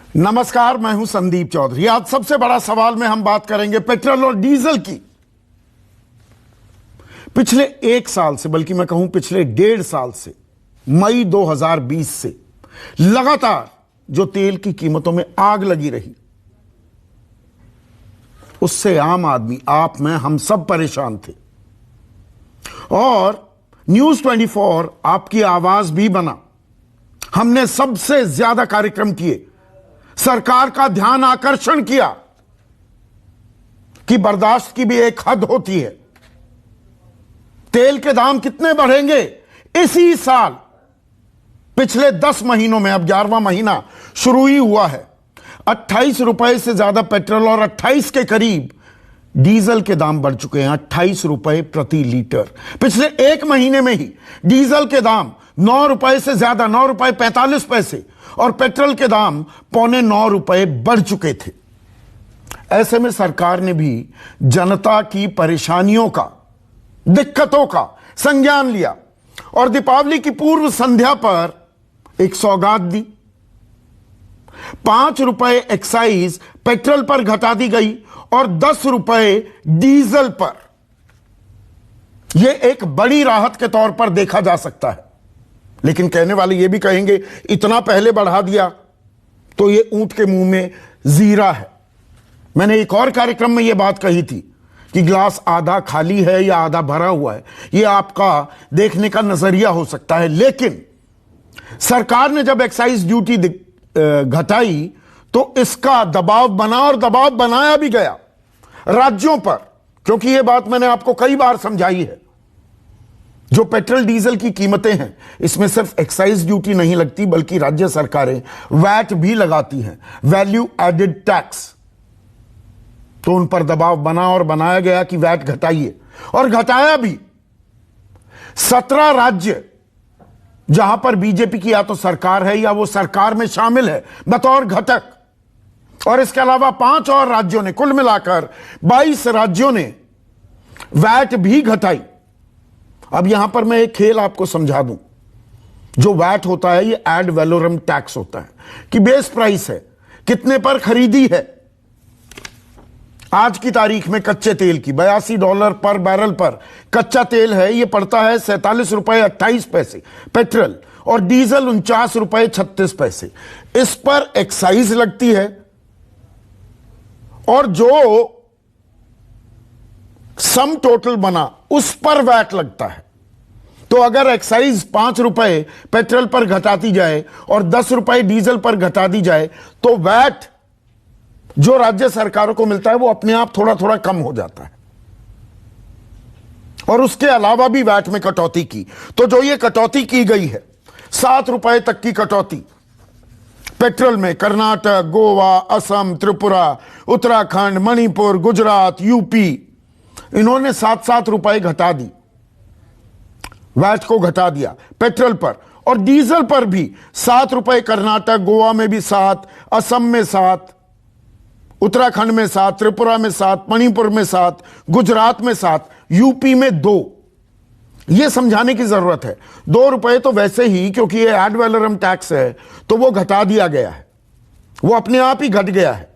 नमस्कार, मैं हूं संदीप चौधरी। आज सबसे बड़ा सवाल में हम बात करेंगे पेट्रोल और डीजल की। पिछले एक साल से, बल्कि मैं कहूं पिछले 1.5 साल से, मई 2020 से लगातार जो तेल की कीमतों में आग लगी रही, उससे आम आदमी, आप, मैं, हम सब परेशान थे। और न्यूज 24 आपकी आवाज भी बना। हमने सबसे ज्यादा कार्यक्रम किए, सरकार का ध्यान आकर्षण किया कि बर्दाश्त की भी एक हद होती है। तेल के दाम कितने बढ़ेंगे इसी साल? पिछले 10 महीनों में, अब 11वां महीना शुरू ही हुआ है, 28 रुपए से ज्यादा पेट्रोल और 28 के करीब डीजल के दाम बढ़ चुके हैं। 28 रुपए प्रति लीटर। पिछले एक महीने में ही डीजल के दाम 9 रुपए से ज्यादा, 9 रुपए 45 पैसे, और पेट्रोल के दाम 8.25 रुपए बढ़ चुके थे। ऐसे में सरकार ने भी जनता की परेशानियों का, दिक्कतों का संज्ञान लिया और दीपावली की पूर्व संध्या पर एक सौगात दी। 5 रुपए एक्साइज पेट्रोल पर घटा दी गई और 10 रुपए डीजल पर। यह एक बड़ी राहत के तौर पर देखा जा सकता है। लेकिन कहने वाले ये भी कहेंगे, इतना पहले बढ़ा दिया तो ये ऊंट के मुंह में जीरा है। मैंने एक और कार्यक्रम में यह बात कही थी कि गिलास आधा खाली है या आधा भरा हुआ है, यह आपका देखने का नजरिया हो सकता है। लेकिन सरकार ने जब एक्साइज ड्यूटी घटाई तो इसका दबाव बना और दबाव बनाया भी गया राज्यों पर, क्योंकि यह बात मैंने आपको कई बार समझाई है। जो पेट्रोल डीजल की कीमतें हैं, इसमें सिर्फ एक्साइज ड्यूटी नहीं लगती, बल्कि राज्य सरकारें वैट भी लगाती हैं, वैल्यू एडेड टैक्स। तो उन पर दबाव बना और बनाया गया कि वैट घटाइए, और घटाया भी। 17 राज्य जहां पर बीजेपी की या तो सरकार है या वो सरकार में शामिल है बतौर घटक, और इसके अलावा 5 और राज्यों ने, कुल मिलाकर 22 राज्यों ने वैट भी घटाई। अब यहां पर मैं एक खेल आपको समझा दूं। जो वैट होता है, ये एड वैलोरम टैक्स होता है कि बेस प्राइस है, कितने पर खरीदी है। आज की तारीख में कच्चे तेल की $82 पर बैरल पर कच्चा तेल है, यह पड़ता है 47 रुपए 28 पैसे पेट्रोल, और डीजल 49 रुपए 36 पैसे। इस पर एक्साइज लगती है और जो सम टोटल बना उस पर वैट लगता है। तो अगर एक्साइज 5 रुपए पेट्रोल पर घटाती जाए और 10 रुपए डीजल पर घटा दी जाए, तो वैट जो राज्य सरकारों को मिलता है वो अपने आप थोड़ा थोड़ा कम हो जाता है। और उसके अलावा भी वैट में कटौती की, तो जो ये कटौती की गई है, 7 रुपए तक की कटौती पेट्रोल में कर्नाटक, गोवा, असम, त्रिपुरा, उत्तराखंड, मणिपुर, गुजरात, यूपी, इन्होंने 7-7 रुपए घटा दी, वैट को घटा दिया पेट्रोल पर। और डीजल पर भी 7 रुपए कर्नाटक, गोवा में भी 7, असम में 7, उत्तराखंड में 7, त्रिपुरा में 7, मणिपुर में 7, गुजरात में 7, यूपी में 2। यह समझाने की जरूरत है। 2 रुपए तो वैसे ही, क्योंकि यह एड वैलोरम टैक्स है, तो वो घटा दिया गया है, वो अपने आप ही घट गया है,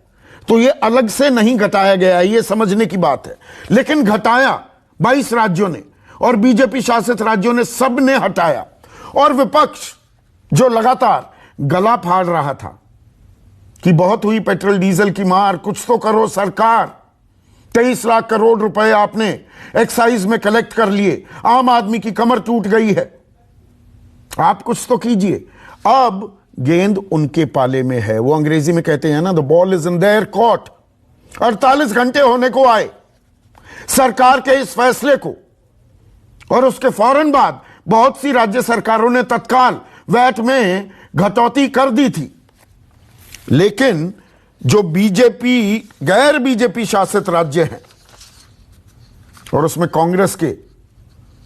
तो ये अलग से नहीं घटाया गया है, ये समझने की बात है। लेकिन घटाया 22 राज्यों ने, और बीजेपी शासित राज्यों ने सब ने हटाया। और विपक्ष जो लगातार गला फाड़ रहा था कि बहुत हुई पेट्रोल डीजल की मार, कुछ तो करो सरकार, 23 लाख करोड़ रुपए आपने एक्साइज में कलेक्ट कर लिए, आम आदमी की कमर टूट गई है, आप कुछ तो कीजिए। अब गेंद उनके पाले में है। वो अंग्रेजी में कहते हैं ना, the ball is in their court. 48 घंटे होने को आए सरकार के इस फैसले को, और उसके फौरन बाद बहुत सी राज्य सरकारों ने तत्काल वैट में घटौती कर दी थी। लेकिन जो बीजेपी, गैर बीजेपी शासित राज्य हैं, और उसमें कांग्रेस के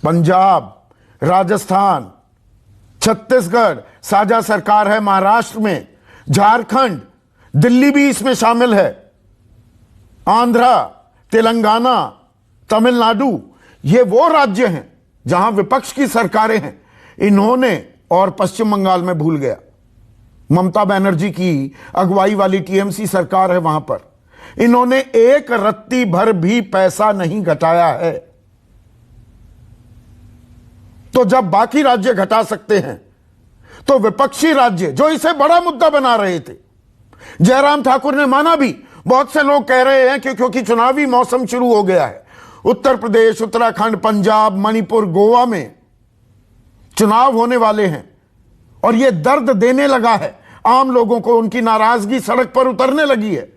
पंजाब, राजस्थान, छत्तीसगढ़ साझा सरकार है, महाराष्ट्र में, झारखंड, दिल्ली भी इसमें शामिल है, आंध्रा, तेलंगाना, तमिलनाडु, ये वो राज्य हैं जहां विपक्ष की सरकारें हैं। इन्होंने, और पश्चिम बंगाल में भूल गया, ममता बनर्जी की अगुवाई वाली टीएमसी सरकार है, वहां पर इन्होंने एक रत्ती भर भी पैसा नहीं घटाया है। तो जब बाकी राज्य घटा सकते हैं तो विपक्षी राज्य जो इसे बड़ा मुद्दा बना रहे थे, जयराम ठाकुर ने माना भी, बहुत से लोग कह रहे हैं कि क्योंकि चुनावी मौसम शुरू हो गया है, उत्तर प्रदेश, उत्तराखंड, पंजाब, मणिपुर, गोवा में चुनाव होने वाले हैं और यह दर्द देने लगा है आम लोगों को, उनकी नाराजगी सड़क पर उतरने लगी है।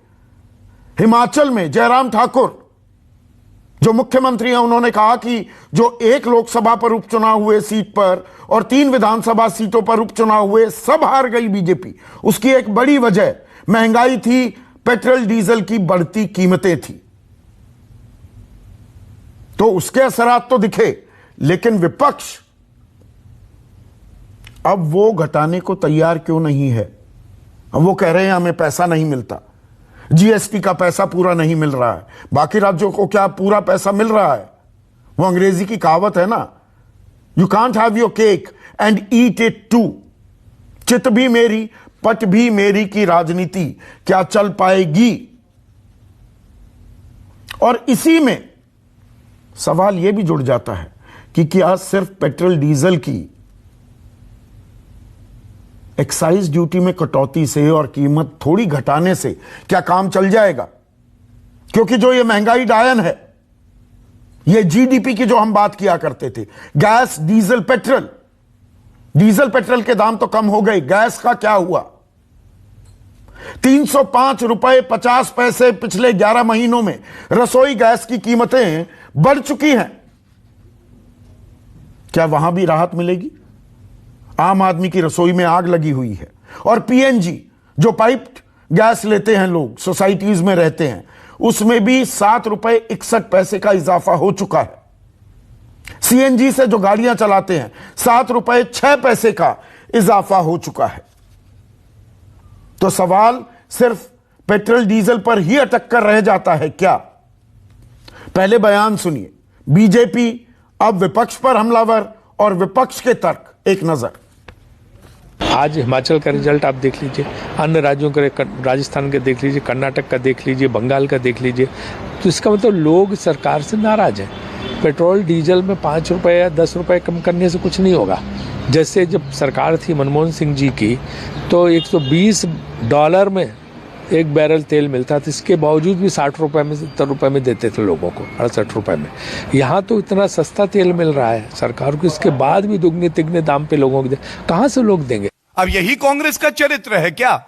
हिमाचल में जयराम ठाकुर जो मुख्यमंत्री हैं, उन्होंने कहा कि जो एक लोकसभा पर उपचुनाव हुए सीट पर और 3 विधानसभा सीटों पर उपचुनाव हुए, सब हार गई बीजेपी। उसकी एक बड़ी वजह महंगाई थी, पेट्रोल डीजल की बढ़ती कीमतें थी। तो उसके असरात तो दिखे, लेकिन विपक्ष अब वो घटाने को तैयार क्यों नहीं है? अब वो कह रहे हैं हमें पैसा नहीं मिलता, जीएसटी का पैसा पूरा नहीं मिल रहा है। बाकी राज्यों को क्या पूरा पैसा मिल रहा है? वो अंग्रेजी की कहावत है ना, you can't have your cake and eat it too. चित भी मेरी पट भी मेरी की राजनीति क्या चल पाएगी? और इसी में सवाल यह भी जुड़ जाता है कि क्या सिर्फ पेट्रोल डीजल की एक्साइज ड्यूटी में कटौती से और कीमत थोड़ी घटाने से क्या काम चल जाएगा? क्योंकि जो ये महंगाई डायन है, ये जीडीपी की जो हम बात किया करते थे, गैस, डीजल पेट्रोल के दाम तो कम हो गए, गैस का क्या हुआ? 305 रुपए 50 पैसे पिछले 11 महीनों में रसोई गैस की कीमतें बढ़ चुकी हैं। क्या वहां भी राहत मिलेगी? आम आदमी की रसोई में आग लगी हुई है। और पीएनजी जो पाइप्ड गैस लेते हैं लोग, सोसाइटीज में रहते हैं, उसमें भी 7 रुपए 61 पैसे का इजाफा हो चुका है। सीएनजी से जो गाड़ियां चलाते हैं, 7 रुपए 6 पैसे का इजाफा हो चुका है। तो सवाल सिर्फ पेट्रोल डीजल पर ही अटक कर रह जाता है क्या? पहले बयान सुनिए, बीजेपी अब विपक्ष पर हमलावर और विपक्ष के तर्क। एक नजर आज हिमाचल का रिजल्ट आप देख लीजिए, अन्य राज्यों का, राजस्थान का देख लीजिए, कर्नाटक का देख लीजिए, बंगाल का देख लीजिए। तो इसका मतलब लोग सरकार से नाराज हैं। पेट्रोल डीजल में 5 रुपए या 10 रुपए कम करने से कुछ नहीं होगा। जैसे जब सरकार थी मनमोहन सिंह जी की, तो $120 में एक बैरल तेल मिलता था, इसके बावजूद भी 60 रुपए में 70 रुपए में देते थे लोगों को, 68 रुपए में। यहाँ तो इतना सस्ता तेल मिल रहा है सरकार को, इसके बाद भी दुगने तिगने दाम पे लोगों को कहां से लोग देंगे? अब यही कांग्रेस का चरित्र है क्या?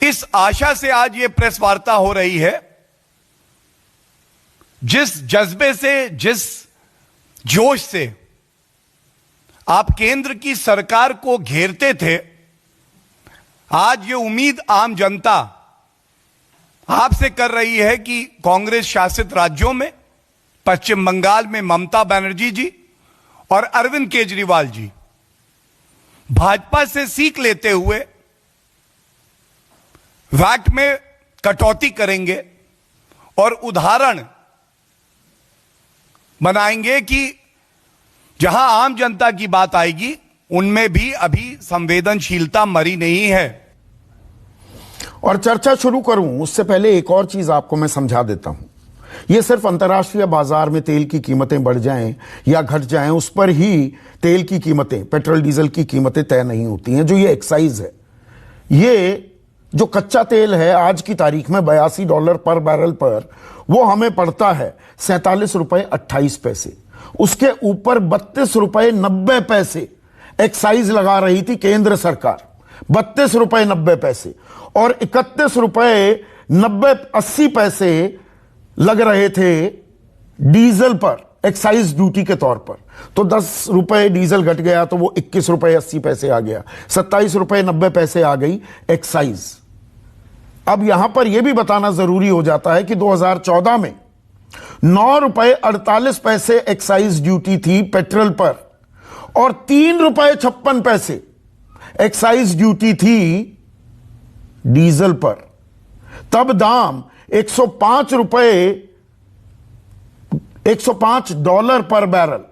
इस आशा से आज ये प्रेस वार्ता हो रही है, जिस जज्बे से, जिस जोश से आप केंद्र की सरकार को घेरते थे, आज ये उम्मीद आम जनता आपसे कर रही है कि कांग्रेस शासित राज्यों में, पश्चिम बंगाल में ममता बनर्जी जी और अरविंद केजरीवाल जी भाजपा से सीख लेते हुए वैट में कटौती करेंगे और उदाहरण बनाएंगे कि जहां आम जनता की बात आएगी, उनमें भी अभी संवेदनशीलता मरी नहीं है। और चर्चा शुरू करूं उससे पहले एक और चीज आपको मैं समझा देता हूं। यह सिर्फ अंतर्राष्ट्रीय बाजार में तेल की कीमतें बढ़ जाएं या घट जाएं, उस पर ही तेल की कीमतें, पेट्रोल डीजल की कीमतें तय नहीं होती हैं। जो ये एक्साइज है, ये जो कच्चा तेल है आज की तारीख में $82 पर बैरल पर, वो हमें पड़ता है 47 रुपए 28 पैसे। उसके ऊपर 32 रुपए 90 पैसे एक्साइज लगा रही थी केंद्र सरकार, 32 रुपए 90 पैसे, और 31 रुपए 80 पैसे लग रहे थे डीजल पर एक्साइज ड्यूटी के तौर पर। तो 10 रुपए डीजल घट गया तो वो 21 रुपए 80 पैसे आ गया, 27 रुपए 90 पैसे आ गई एक्साइज। अब यहां पर यह भी बताना जरूरी हो जाता है कि 2014 में 9 रुपए 48 पैसे एक्साइज ड्यूटी थी पेट्रोल पर और 3 रुपए 56 पैसे एक्साइज ड्यूटी थी डीजल पर। तब दाम $105 पर बैरल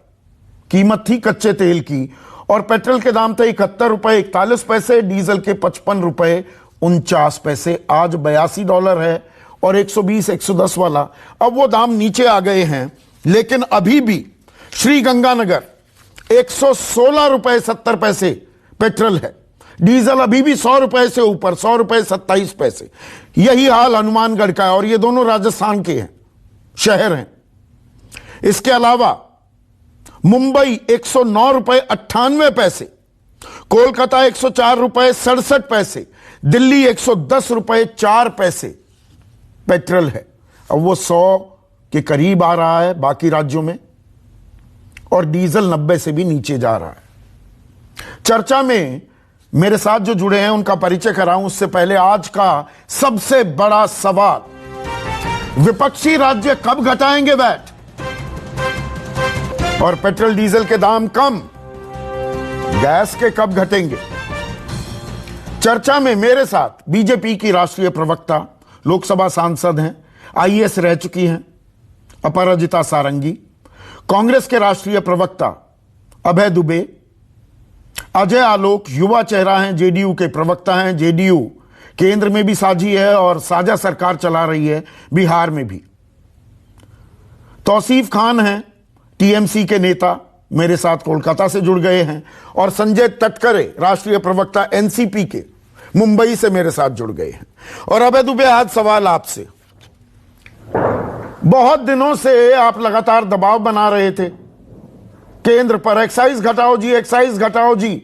कीमत थी कच्चे तेल की, और पेट्रोल के दाम थे 71 रुपए 41 पैसे, डीजल के 55 रुपए 49 पैसे। आज $82 है और 120 110 वाला। अब वो दाम नीचे आ गए हैं, लेकिन अभी भी श्री गंगानगर 116 रुपए 70 पैसे पेट्रोल है, डीजल अभी भी 100 रुपए से ऊपर, 100 रुपए 27 पैसे। यही हाल हनुमानगढ़ का है और ये दोनों राजस्थान के हैं, शहर हैं। इसके अलावा मुंबई 109 रुपए 98 पैसे, कोलकाता 104 रुपए 67 पैसे, दिल्ली 110 रुपए 4 पैसे पेट्रोल है। अब वो 100 के करीब आ रहा है बाकी राज्यों में, और डीजल 90 से भी नीचे जा रहा है। चर्चा में मेरे साथ जो जुड़े हैं उनका परिचय कराऊं उससे पहले आज का सबसे बड़ा सवाल, विपक्षी राज्य कब घटाएंगे वैट और पेट्रोल डीजल के दाम कम, गैस के कब घटेंगे। चर्चा में मेरे साथ बीजेपी की राष्ट्रीय प्रवक्ता, लोकसभा सांसद हैं, आईएएस रह चुकी हैं अपराजिता सारंगी, कांग्रेस के राष्ट्रीय प्रवक्ता अभय दुबे, अजय आलोक युवा चेहरा हैं, जेडीयू के प्रवक्ता हैं, जेडीयू केंद्र में भी साझी है और साझा सरकार चला रही है बिहार में भी। तौसीफ खान हैं, टीएमसी के नेता, मेरे साथ कोलकाता से जुड़ गए हैं, और संजय तटकरे राष्ट्रीय प्रवक्ता एनसीपी के मुंबई से मेरे साथ जुड़ गए हैं। और अभय दुबे, आज सवाल आपसे, बहुत दिनों से आप लगातार दबाव बना रहे थे केंद्र पर, एक्साइज घटाओ जी, एक्साइज घटाओ जी,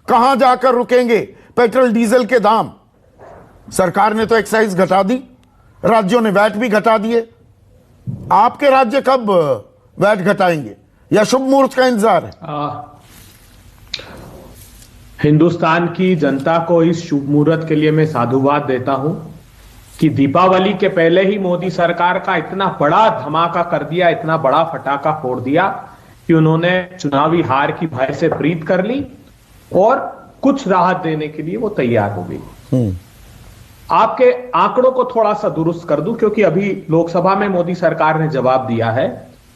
कहां जाकर रुकेंगे पेट्रोल डीजल के दाम। सरकार ने तो एक्साइज घटा दी, राज्यों ने वैट भी घटा दिए, आपके राज्य कब वैट घटाएंगे या शुभ मुहूर्त का इंतजार है? हिंदुस्तान की जनता को इस शुभ मुहूर्त के लिए मैं साधुवाद देता हूं कि दीपावली के पहले ही मोदी सरकार का इतना बड़ा धमाका कर दिया, इतना बड़ा फटाका फोड़ दिया कि उन्होंने चुनावी हार की भय से प्रीत कर ली और कुछ राहत देने के लिए वो तैयार हो गई। आपके आंकड़ों को थोड़ा सा दुरुस्त कर दूं, क्योंकि अभी लोकसभा में मोदी सरकार ने जवाब दिया है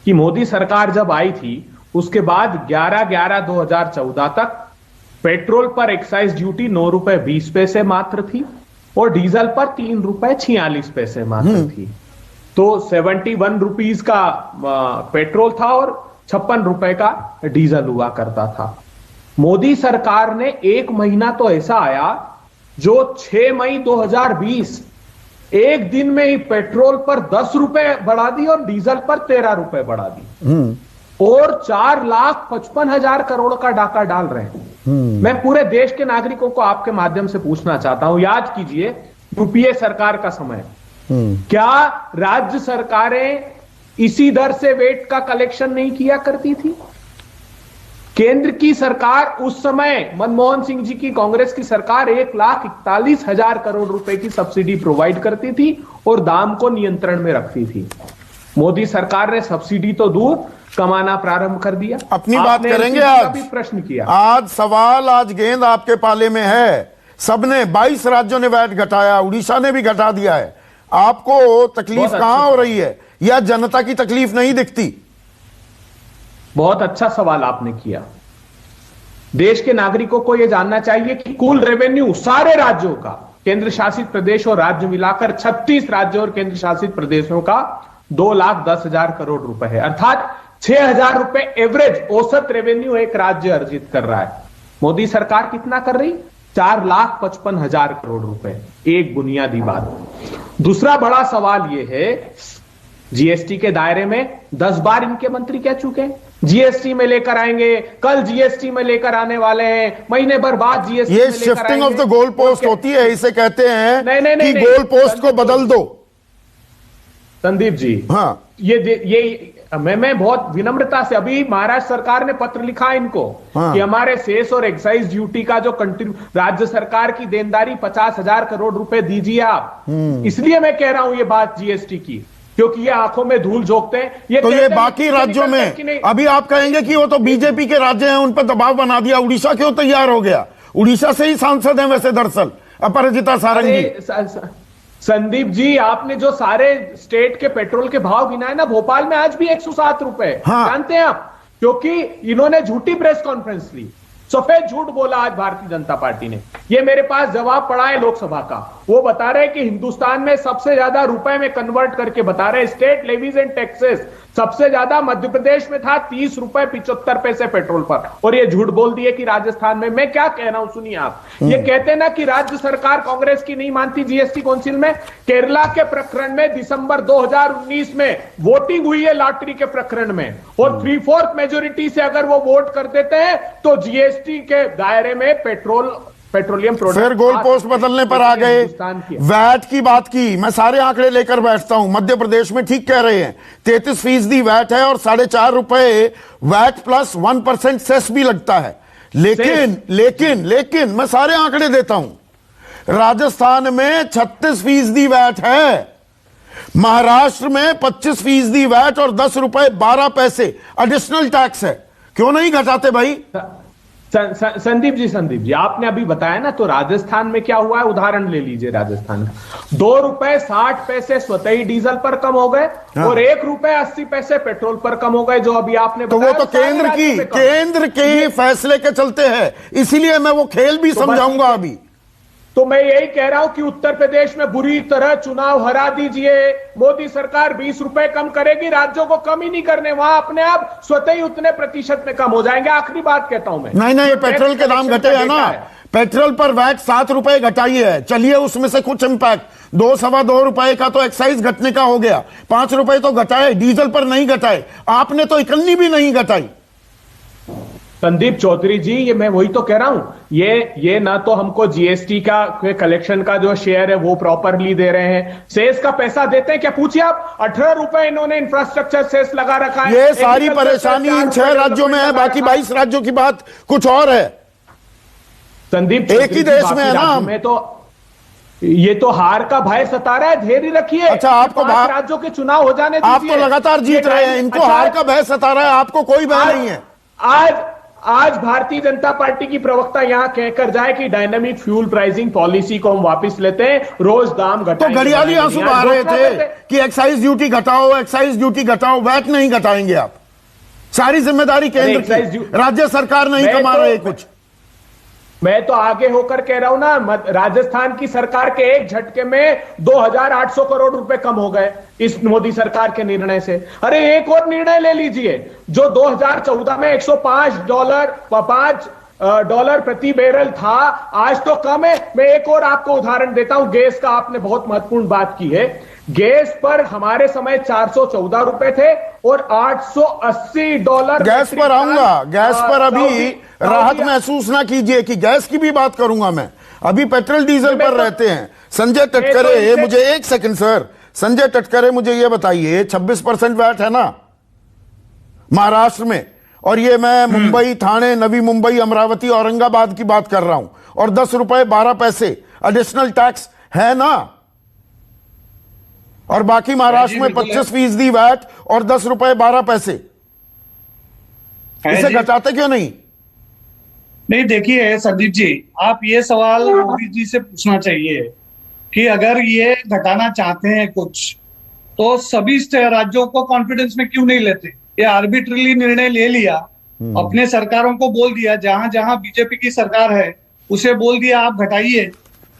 कि मोदी सरकार जब आई थी उसके बाद 11/11/2014 तक पेट्रोल पर एक्साइज ड्यूटी 9 रुपए 20 पैसे मात्र थी और डीजल पर 3 रुपए 46 पैसे मात्र थी। तो 71 रुपीज का पेट्रोल था और 56 रुपए का डीजल हुआ करता था। मोदी सरकार ने एक महीना तो ऐसा आया जो 6 मई 2020 एक दिन में ही पेट्रोल पर 10 रुपए बढ़ा दी और डीजल पर 13 रुपए बढ़ा दी और 4,55,000 करोड़ का डाका डाल रहे हैं। मैं पूरे देश के नागरिकों को आपके माध्यम से पूछना चाहता हूं, याद कीजिए यूपीए सरकार का समय, क्या राज्य सरकारें इसी दर से वेट का कलेक्शन नहीं किया करती थी? केंद्र की सरकार उस समय, मनमोहन सिंह जी की कांग्रेस की सरकार 1,41,000 करोड़ रुपए की सब्सिडी प्रोवाइड करती थी और दाम को नियंत्रण में रखती थी। मोदी सरकार ने सब्सिडी तो दूर, कमाना प्रारंभ कर दिया। अपनी बात करेंगे आज, भी प्रश्न किया आज सवाल, आज गेंद आपके पाले में है। सबने 22 राज्यों ने वैट घटाया, उड़ीसा ने भी घटा दिया है। आपको तकलीफ कहां हो रही है या जनता की तकलीफ नहीं दिखती? बहुत अच्छा सवाल आपने किया। देश के नागरिकों को यह जानना चाहिए कि कुल रेवेन्यू सारे राज्यों का, केंद्र शासित प्रदेश और राज्य मिलाकर 36 राज्यों और केंद्र शासित प्रदेशों का 2,10,000 करोड़ रुपए है, अर्थात 6,000 रुपए एवरेज औसत रेवेन्यू एक राज्य अर्जित कर रहा है। मोदी सरकार कितना कर रही? 4,55,000 करोड़ रुपए। एक बुनियादी बात। दूसरा बड़ा सवाल यह है, जीएसटी के दायरे में 10 बार इनके मंत्री कह चुके हैं जीएसटी में लेकर आएंगे, कल जीएसटी में लेकर आने वाले हैं, महीने भर बाद जीएसटी ये shifting of the goal post होती है, इसे कहते हैं कि गोल पोस्ट को बदल दो। संदीप जी, हाँ, ये मैं बहुत विनम्रता से, अभी महाराष्ट्र सरकार ने पत्र लिखा इनको कि हमारे सेस और एक्साइज ड्यूटी का जो राज्य सरकार की देनदारी 50,000 करोड़ रुपए दीजिए आप। इसलिए मैं कह रहा हूं ये बात जीएसटी की, क्योंकि ये आंखों में धूल झोंकते हैं। तो ये बाकी राज्यों में, अभी आप कहेंगे कि वो तो बीजेपी के राज्य हैं, उन पर दबाव बना दिया। उड़ीसा क्यों तैयार हो गया? उड़ीसा से ही सांसद हैं वैसे दरअसल अपराजिता सारंगी। संदीप जी, आपने जो सारे स्टेट के पेट्रोल के भाव गिनाए ना, भोपाल में आज भी 107 रुपए। जानते हैं आप? क्योंकि इन्होंने झूठी प्रेस कॉन्फ्रेंस ली। सफेद झूठ बोला आज भारतीय जनता पार्टी ने। ये मेरे पास जवाब पड़ा है लोकसभा का। वो बता रहे कि हिंदुस्तान में सबसे ज्यादा रुपए में कन्वर्ट करके बता रहे स्टेट लेवीज एंड टैक्सेस सबसे ज्यादा मध्य प्रदेश में था 30 रुपए 75 पैसे पेट्रोल पर, और ये झूठ बोल दिए कि राजस्थान में। मैं क्या कह रहा हूं सुनिए आप, ये कहते ना कि राज्य सरकार कांग्रेस की नहीं मानती जीएसटी काउंसिल में। केरला के प्रकरण में दिसंबर 2019 में वोटिंग हुई है लॉटरी के प्रकरण में, और 3/4 मेजोरिटी से अगर वो वोट कर देते हैं तो जीएसटी के दायरे में पेट्रोलियम प्रोडक्ट। फिर गोल पोस्ट बदलने पर आ गए। वैट की बात की, मैं सारे आंकड़े लेकर बैठता हूं। मध्य प्रदेश में ठीक कह रहे हैं 33% वैट है और 4.5 रुपए वैट प्लस 1% सेस भी लगता है। लेकिन मैं सारे आंकड़े देता हूं। राजस्थान में 36% वैट है, महाराष्ट्र में 25% वैट और 10 रुपए 12 पैसे एडिशनल टैक्स है। क्यों नहीं घटाते भाई? संदीप जी आपने अभी बताया ना, तो राजस्थान में क्या हुआ है उदाहरण ले लीजिए। राजस्थान का 2 रुपए 60 पैसे स्वतः ही डीजल पर कम हो गए और 1 रुपए 80 पैसे पेट्रोल पर कम हो गए, जो अभी आपने बताया। तो वो तो केंद्र के फैसले के चलते है, इसीलिए मैं वो खेल भी समझाऊंगा अभी। तो मैं यही कह रहा हूं कि उत्तर प्रदेश में बुरी तरह चुनाव हरा दीजिए। मोदी सरकार 20 रुपए कम करेगी, राज्यों को कम ही नहीं करने, वहां अपने आप स्वतः ही उतने प्रतिशत में कम हो जाएंगे। आखिरी बात कहता हूं मैं, नहीं पेट्रोल के दाम घटे हैं ना, पेट्रोल पर वैट 7 रुपए घटाई है, चलिए उसमें से कुछ इंपैक्ट 2-2.25 रुपए का तो एक्साइज घटने का हो गया, 5 रुपए तो घटाए, डीजल पर नहीं घटाए। आपने तो इकन्नी भी नहीं घटाई। संदीप चौधरी जी, ये मैं वही तो कह रहा हूं, ये ना तो हमको जीएसटी का कलेक्शन का जो शेयर है वो प्रॉपरली दे रहे हैं, सेस का पैसा देते हैं क्या? पूछिए आप, 18 रुपए इन्होंने इंफ्रास्ट्रक्चर सेस लगा रखा है। ये सारी परेशानी इन 6 राज्यों में है, बाकी 22 राज्यों की बात कुछ और है। संदीप एक ही देश में है ना, में तो ये तो हार का भय सता रहा है, धैर्य रखिए। अच्छा, आपको राज्यों के चुनाव हो जाने दीजिए। आप तो लगातार जीत रहे हैं, इनको हार का भय सता रहा है, आपको कोई भय नहीं है। आज भारतीय जनता पार्टी की प्रवक्ता यहां कहकर जाए कि डायनामिक फ्यूल प्राइसिंग पॉलिसी को हम वापस लेते हैं, रोज दाम घटाएंगे। तो घड़ियाली आंसू बहा रहे थे कि एक्साइज ड्यूटी घटाओ, वैट नहीं घटाएंगे आप। सारी जिम्मेदारी केंद्र की, राज्य सरकार नहीं कमा रहे कुछ। मैं तो आगे होकर कह रहा हूं ना, राजस्थान की सरकार के एक झटके में 2,800 करोड़ रुपए कम हो गए इस मोदी सरकार के निर्णय से। अरे एक और निर्णय ले लीजिए, जो 2014 में $5 प्रति बैरल था, आज तो कम है। मैं एक और आपको उदाहरण देता हूं, गैस का आपने बहुत महत्वपूर्ण बात की है। गैस पर हमारे समय 414 रुपए थे और $880। गैस पर आऊंगा, गैस पर अभी राहत महसूस ना कीजिए कि गैस की भी बात करूंगा मैं। अभी पेट्रोल डीजल पर रहते हैं। संजय टटकरे, मुझे 1 सेकंड सर, संजय टटकरे मुझे ये बताइए, 26% वैट है ना महाराष्ट्र में, और ये मैं मुंबई, थाने, नवी मुंबई, अमरावती, औरंगाबाद की बात कर रहा हूं, और 10 रुपए 12 पैसे एडिशनल टैक्स है ना, और बाकी महाराष्ट्र में 25% वैट और 10 रुपए 12 पैसे। इसे घटाते क्यों नहीं? नहीं, देखिए संदीप जी, आप ये सवाल मोदी जी से पूछना चाहिए कि अगर ये घटाना चाहते हैं कुछ, तो सभी राज्यों को कॉन्फिडेंस में क्यों नहीं लेते? ये आर्बिट्रली निर्णय ले लिया, अपने सरकारों को बोल दिया, जहां जहां बीजेपी की सरकार है उसे बोल दिया आप घटाइए।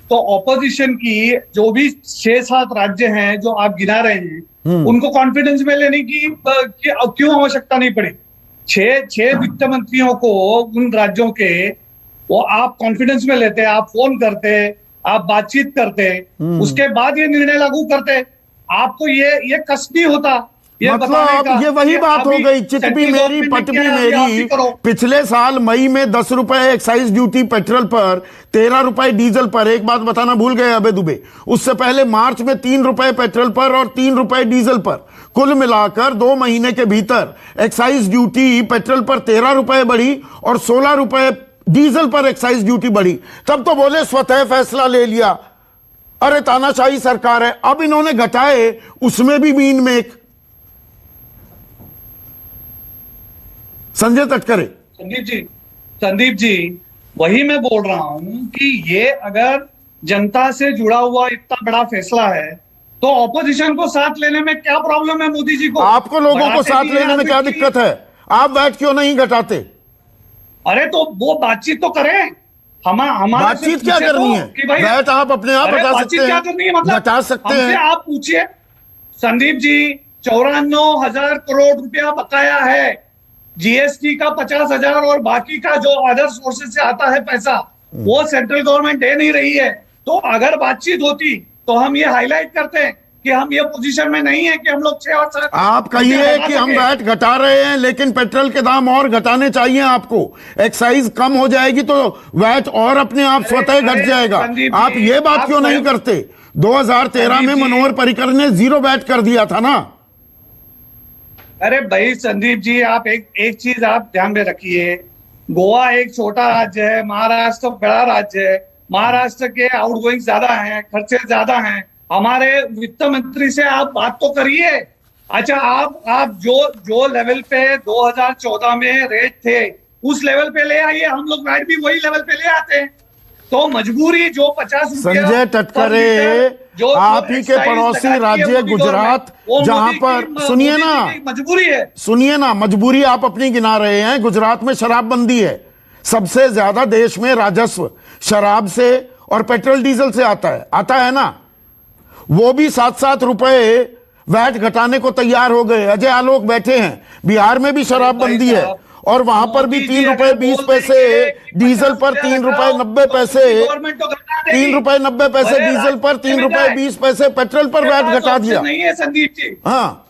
तो ऑपोजिशन की जो भी 6-7 राज्य हैं जो आप गिना रहे हैं, उनको कॉन्फिडेंस में लेने की क्यों आवश्यकता नहीं पड़ी? 6 वित्त मंत्रियों को उन राज्यों के वो आप कॉन्फिडेंस में लेते, आप फोन करते, आप बातचीत करते, उसके बाद ये निर्णय लागू करते। आपको ये कष्ट नहीं होता? मतलब ये वही बात हो गई, चिट भी मेरी पट भी मेरी। पिछले साल मई में 10 रुपए एक्साइज ड्यूटी पेट्रोल पर, 13 रुपए डीजल पर। एक बात बताना भूल गए अबे दुबे, उससे पहले मार्च में 3 रुपए पेट्रोल पर और 3 रुपए डीजल पर। कुल मिलाकर 2 महीने के भीतर एक्साइज ड्यूटी पेट्रोल पर 13 रुपए बढ़ी और 16 रुपए डीजल पर एक्साइज ड्यूटी बढ़ी। तब तो बोले स्वतः फैसला ले लिया, अरे तानाशाही सरकार है। अब इन्होंने घटाए, उसमें भी मीन मेक। संजय टटकरे, संदीप जी वही मैं बोल रहा हूं कि ये अगर जनता से जुड़ा हुआ इतना बड़ा फैसला है, तो ऑपोजिशन को साथ लेने में क्या प्रॉब्लम है मोदी जी को? आपको लोगों को साथ लेने में क्या दिक्कत है? आप वैट क्यों नहीं घटाते? अरे तो वो बातचीत तो करें, हमारे बातचीत क्या करनी है? कि भाई वैट आप अपने आप बता सकते हैं, क्या करनी है, मतलब बता सकते हमसे हैं। आप पूछिए संदीप जी, 94,000 करोड़ रुपया बकाया है, जीएसटी का 50,000 और बाकी का जो अदर सोर्सेज से आता है पैसा, वो सेंट्रल गवर्नमेंट दे नहीं रही है। तो अगर बातचीत होती तो हम ये हाईलाइट करते हैं कि हम ये पोजीशन में नहीं है कि हम लोग 6 और 7। आप कहिए कि हम वैट घटा रहे हैं, लेकिन पेट्रोल के दाम और घटाने चाहिए आपको। एक्साइज कम हो जाएगी तो वैट और अपने आप स्वतः घट जाएगा। आप ये बात क्यों नहीं करते? 2013 में मनोहर पर्रिकर ने 0 वैट कर दिया था ना। अरे भाई संदीप जी, आप एक चीज आप ध्यान में रखिए, गोवा एक छोटा राज्य है, महाराष्ट्र बड़ा राज्य है, महाराष्ट्र के आउटगोइंग ज्यादा हैं, खर्चे ज्यादा हैं। हमारे वित्त मंत्री से आप बात तो करिए। अच्छा, आप जो लेवल पे 2014 में रेट थे उस लेवल पे ले आइए, हम लोग वैट भी वही लेवल पे ले आते हैं। तो मजबूरी जो 50 संजय टटकरे, आप ही के पड़ोसी राज्य गुजरात, जहां पर सुनिए ना, मजबूरी है, सुनिए ना, मजबूरी आप अपनी गिना रहे हैं। गुजरात में शराबबंदी है, सबसे ज्यादा देश में राजस्व शराब से और पेट्रोल डीजल से आता है ना। वो भी 7-7 रुपए वैट घटाने को तैयार हो गए। अजय आलोक बैठे हैं, बिहार में भी शराबबंदी है और वहां पर भी 3 रुपए 20 पैसे डीजल पर, 3 रुपए 90 पैसे, 3 रुपए 90 पैसे डीजल पर, 3 रुपए 20 पैसे पेट्रोल पर वैट घटा दिया। नहीं है संदीप जी। हाँ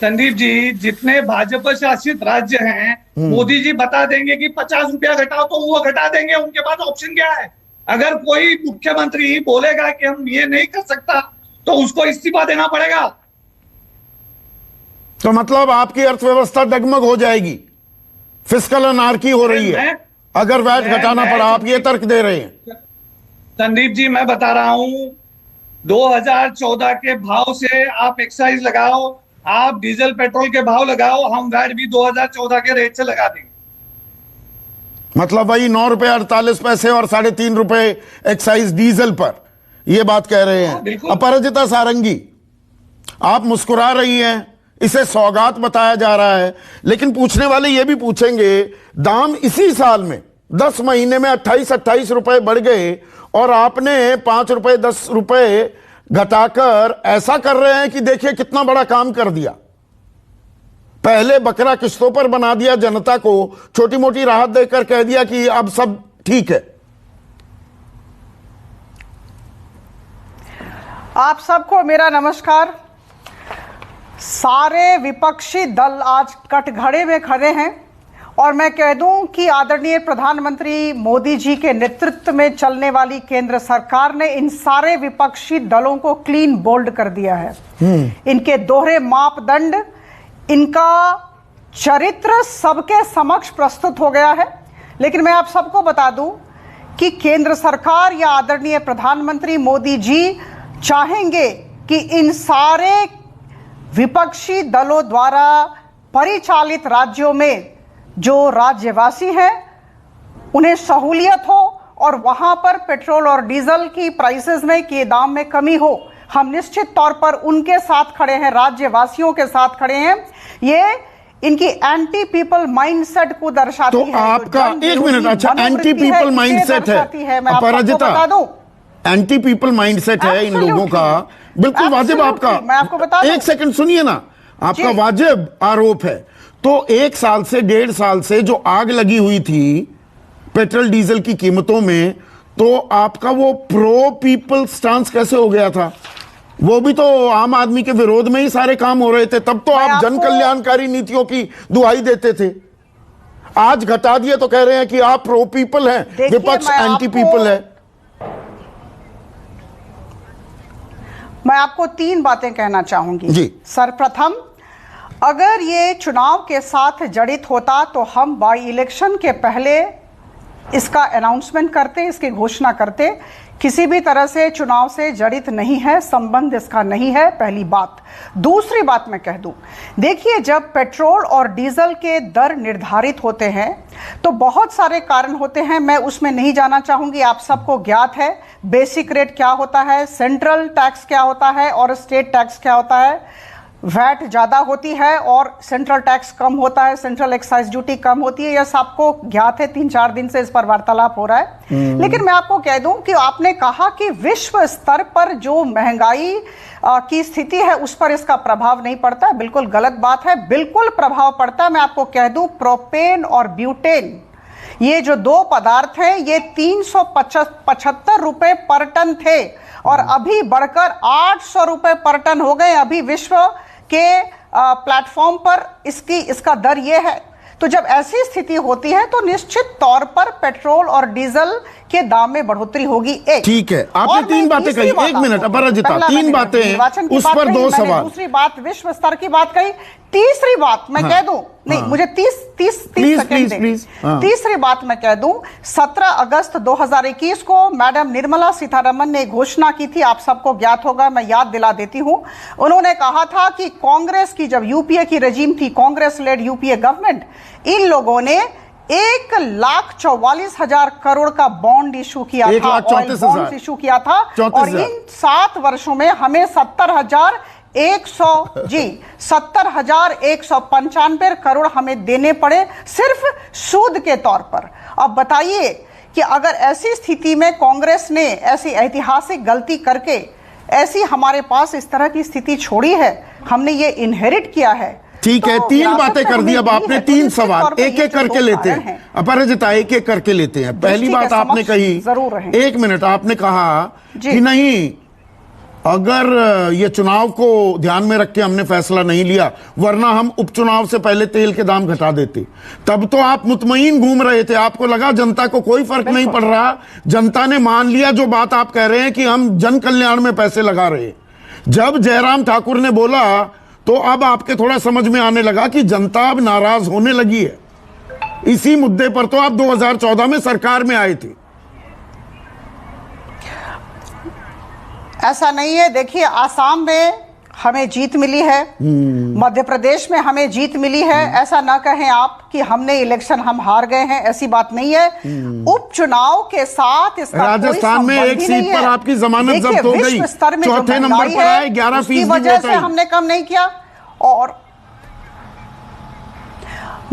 संदीप जी, जितने भाजपा शासित राज्य हैं, मोदी जी बता देंगे कि 50 रुपया घटाओ तो वो घटा देंगे। उनके पास ऑप्शन क्या है? अगर कोई मुख्यमंत्री बोलेगा कि हम ये नहीं कर सकता तो उसको इस्तीफा देना पड़ेगा। तो मतलब आपकी अर्थव्यवस्था डगमग हो जाएगी, फिस्कल अनार्की हो रही है अगर वैट घटाना पड़ा। आप ये तर्क दे रहे हैं। संदीप जी, मैं बता रहा हूं, 2014 के भाव से आप एक्साइज लगाओ, आप डीजल पेट्रोल के भाव लगाओ, हम वैट भी 2014 के रेट से लगा देंगे। मतलब वही 9 रुपए 48 पैसे और 3.5 रुपए एक्साइज डीजल पर, ये बात कह रहे हैं। अपराजिता सारंगी, आप मुस्कुरा रही हैं, इसे सौगात बताया जा रहा है, लेकिन पूछने वाले ये भी पूछेंगे, दाम इसी साल में 10 महीने में 28 रुपए बढ़ गए और आपने 5 रुपए 10 रुपए घटाकर ऐसा कर रहे हैं कि देखिए कितना बड़ा काम कर दिया। पहले बकरा किस्तों पर बना दिया, जनता को छोटी मोटी राहत देकर कह दिया कि अब सब ठीक है। आप सबको मेरा नमस्कार। सारे विपक्षी दल आज कटघरे में खड़े हैं और मैं कह दूं कि आदरणीय प्रधानमंत्री मोदी जी के नेतृत्व में चलने वाली केंद्र सरकार ने इन सारे विपक्षी दलों को क्लीन बोल्ड कर दिया है। इनके दोहरे मापदंड, इनका चरित्र सबके समक्ष प्रस्तुत हो गया है। लेकिन मैं आप सबको बता दूं कि केंद्र सरकार या आदरणीय प्रधानमंत्री मोदी जी चाहेंगे कि इन सारे विपक्षी दलों द्वारा परिचालित राज्यों में जो राज्यवासी हैं उन्हें सहूलियत हो और वहां पर पेट्रोल और डीजल की प्राइसेस में के दाम में कमी हो। हम निश्चित तौर पर उनके साथ खड़े हैं, राज्यवासियों के साथ खड़े हैं। ये इनकी एंटी पीपल माइंडसेट को दर्शाती तो है। आपका एक मिनट, अच्छा एंटी पीपल माइंडसेट है, मैं आपको बता दूं, एंटी पीपल माइंडसेट है इन लोगों का, बिल्कुल वाजिब आपका। मैं आपको बता दूं, एक सेकंड सुनिए ना, आपका वाजिब आरोप है। तो 1 साल से 1.5 साल से जो आग लगी हुई थी पेट्रोल डीजल की कीमतों में, तो आपका वो प्रो पीपल स्टांस कैसे हो गया था? वो भी तो आम आदमी के विरोध में ही सारे काम हो रहे थे। तब तो आप जन कल्याणकारी नीतियों की दुहाई देते थे। आज घटा दिए तो कह रहे हैं कि आप प्रो पीपल हैं, विपक्ष एंटी पीपल है। मैं आपको 3 बातें कहना चाहूंगी जी। सर्वप्रथम, अगर ये चुनाव के साथ जड़ित होता तो हम बाई इलेक्शन के पहले इसका अनाउंसमेंट करते, इसकी घोषणा करते। किसी भी तरह से चुनाव से जड़ित नहीं है, संबंध इसका नहीं है, पहली बात। दूसरी बात मैं कह दूं, देखिए जब पेट्रोल और डीजल के दर निर्धारित होते हैं तो बहुत सारे कारण होते हैं, मैं उसमें नहीं जाना चाहूंगी। आप सबको ज्ञात है बेसिक रेट क्या होता है, सेंट्रल टैक्स क्या होता है और स्टेट टैक्स क्या होता है। वैट ज्यादा होती है और सेंट्रल टैक्स कम होता है, सेंट्रल एक्साइज ड्यूटी कम होती है, यह सबको ज्ञात है। 3-4 दिन से इस पर वार्तालाप हो रहा है। लेकिन मैं आपको कह दूं कि आपने कहा कि विश्व स्तर पर जो महंगाई की स्थिति है उस पर इसका प्रभाव नहीं पड़ता है। बिल्कुल गलत बात है, बिल्कुल प्रभाव पड़ता है। मैं आपको कह दूं, प्रोपेन और ब्यूटेन, ये जो दो पदार्थ हैं, ये 375 रुपए पर टन थे और अभी बढ़कर 800 रुपए पर टन हो गए। अभी विश्व के प्लेटफॉर्म पर इसका दर ये है। तो जब ऐसी स्थिति होती है तो निश्चित तौर पर पेट्रोल और डीजल के दाम में बढ़ोतरी होगी। एक ठीक है, आपने 3 बातें कही। 1 मिनट अपराजिता, 3 बातें, उस पर 2 सवाल। दूसरी बात विश्व स्तर की बात कही। तीसरी बात मैं कह दूं, नहीं मुझे 30 सेकंड प्लीज। तीसरी बात मैं कह दूं, 17 अगस्त 2021 को मैडम निर्मला सीतारमण ने घोषणा की थी, आप सबको ज्ञात होगा, मैं याद दिला देती हूं। उन्होंने कहा था कि कांग्रेस की जब यूपीए की रजीम थी, कांग्रेस लेड यूपीए गवर्नमेंट, इन लोगों ने 1,44,000 करोड़ का बॉन्ड इशू किया था, ऑयल बॉन्ड इशू किया था। और इन 7 वर्षों में हमें 70,195 करोड़ हमें देने पड़े सिर्फ सूद के तौर पर। अब बताइए कि अगर ऐसी स्थिति में कांग्रेस ने ऐसी ऐतिहासिक गलती करके ऐसी हमारे पास इस तरह की स्थिति छोड़ी है, हमने ये इनहेरिट किया है। ठीक है, 3 बातें कर दी। अब आपने 3 सवाल एक-एक करके लेते हैं। अपराजिता, एक-एक करके लेते हैं। पहली बात आपने कही, 1 मिनट, आपने कहा कि नहीं, अगर ये चुनाव को ध्यान में रख के हमने फैसला नहीं लिया, वरना हम उपचुनाव से पहले तेल के दाम घटा देते। तब तो आप मुतमईन घूम रहे थे, आपको लगा जनता को कोई फर्क नहीं पड़ रहा। जनता ने मान लिया जो बात आप कह रहे हैं कि हम जन कल्याण में पैसे लगा रहे हैं। जब जयराम ठाकुर ने बोला तो अब आपके थोड़ा समझ में आने लगा कि जनता अब नाराज होने लगी है। इसी मुद्दे पर तो आप 2014 में सरकार में आए थे। ऐसा नहीं है, देखिए आसाम में हमें जीत मिली है, मध्य प्रदेश में हमें जीत मिली है। ऐसा ना कहें आप कि हमने इलेक्शन हम हार गए हैं, ऐसी बात नहीं है। उपचुनाव के साथ इसका राजस्थान में एक सीट पर आपकी जमानत जब्त हो गई, चौथे नंबर पर आए, 11% वजह से हमने कम नहीं किया। और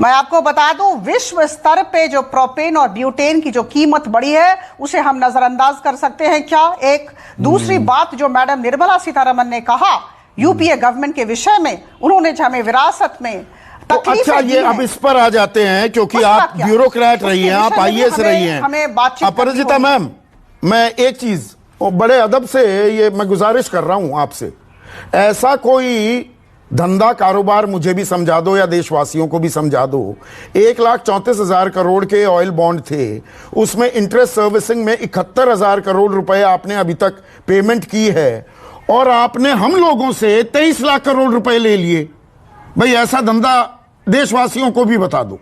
मैं आपको बता दूं, विश्व स्तर पे जो प्रोपेन और ब्यूटेन की जो कीमत बढ़ी है उसे हम नजरअंदाज कर सकते हैं क्या? एक दूसरी बात जो मैडम निर्मला सीतारमण ने कहा यूपीए गवर्नमेंट के विषय में, उन्होंने हमें विरासत में तो अच्छा, ये अब इस पर आ जाते हैं क्योंकि आप ब्यूरोक्रेट रही हैं, आप आईएएस रही हैं। अपराजिता मैम, मैं एक चीज बड़े अदब से ये मैं गुजारिश कर रहा हूं आपसे, ऐसा कोई धंधा कारोबार मुझे भी समझा दो या देशवासियों को भी समझा दो। 1,34,000 करोड़ के ऑयल बॉन्ड थे, उसमें इंटरेस्ट सर्विसिंग में 71,000 करोड़ रुपए आपने अभी तक पेमेंट की है और आपने हम लोगों से 23 लाख करोड़ रुपए ले लिए। भाई ऐसा धंधा देशवासियों को भी बता दो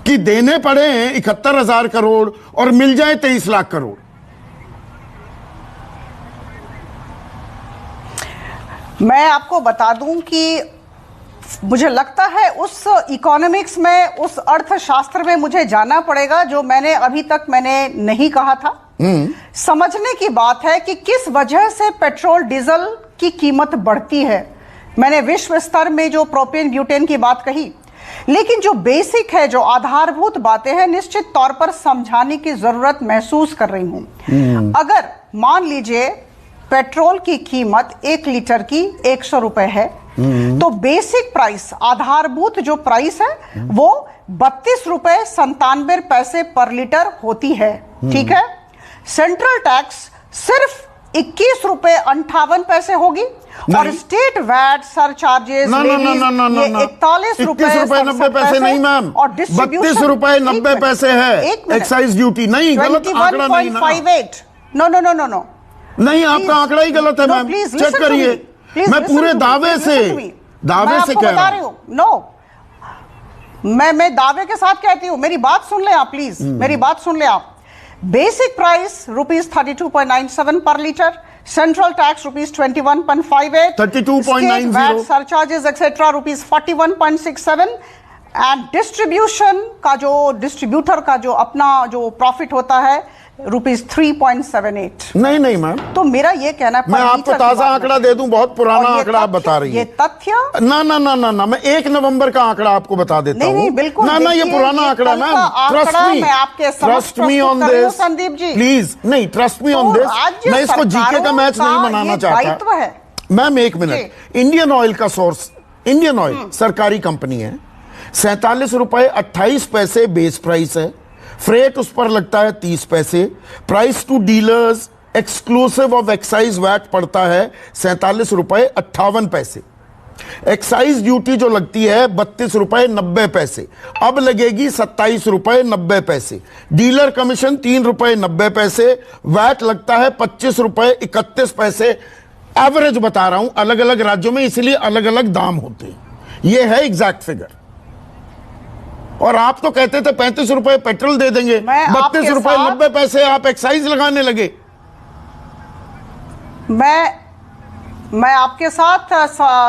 कि देने पड़े 71,000 करोड़ और मिल जाए 23 लाख करोड़। मैं आपको बता दूं कि मुझे लगता है उस इकोनॉमिक्स में, उस अर्थशास्त्र में मुझे जाना पड़ेगा जो मैंने अभी तक नहीं कहा था। समझने की बात है कि किस वजह से पेट्रोल डीजल की कीमत बढ़ती है। मैंने विश्व स्तर में जो प्रोपेन ब्यूटेन की बात कही, लेकिन जो बेसिक है, जो आधारभूत बातें हैं, निश्चित तौर पर समझाने की जरूरत महसूस कर रही हूं। अगर मान लीजिए पेट्रोल की कीमत 1 लीटर की 100 रुपए है, तो बेसिक प्राइस, आधारभूत जो प्राइस है वो 32 रुपए 97 पैसे पर लीटर होती है। ठीक है, सेंट्रल टैक्स सिर्फ 21 रुपए 58 पैसे होगी और स्टेट वैट सरचार्जेस 41 रुपए 90 पैसे नहीं मैम, और 32 रुपए 90 पैसे है एक्साइज ड्यूटी। नहीं, गलत आंकड़ा नहीं ना। 21.58 नो नहीं, आपका आंकड़ा ही गलत है मैम, चेक करिए। मैं पूरे दावे से कह रहा हूं। नो, मैं दावे के साथ कहती हूं, मेरी बात सुन ले आप प्लीज, मेरी बात सुन ले आप। Basic price ₹32.97 per litre, central tax ₹21.58, 32.90, VAT surcharges etcetera ₹41.67 and distribution का जो डिस्ट्रीब्यूटर का जो अपना जो प्रॉफिट होता है ₹3.78। नहीं नहीं मैम, तो मेरा ये कहना है, मैं आपको ताजा आंकड़ा दे दूं, बहुत पुराना आंकड़ा आप बता रही है। ये तथ्य ना ना ना ना ना, मैं 1 नवंबर का आंकड़ा आपको बता देता हूं। नहीं बिल्कुल ना ना, ये पुराना आंकड़ा ma'am, trust me on this Sandeep ji, please. नहीं, ट्रस्ट मी ऑन दिस। मैं इसको जीके का मैच नहीं बनाना चाहता मैम। 1 मिनट। इंडियन ऑयल का सोर्स, इंडियन ऑयल सरकारी कंपनी है, ₹47.28 बेस प्राइस है, फ्रेट उस पर लगता है 30 पैसे, price to dealers exclusive of excise VAT पड़ता है ₹47.58। एक्साइज ड्यूटी जो लगती है ₹32.90, अब लगेगी ₹27.90। डीलर कमीशन ₹3.90, वैट लगता है ₹25.31। एवरेज बता रहा हूं, अलग अलग राज्यों में इसलिए अलग अलग दाम होते हैं। यह है एग्जैक्ट फिगर। और आप तो कहते थे ₹35 पेट्रोल दे देंगे, ₹32.90 आप एक्साइज लगाने लगे। मैं आपके साथ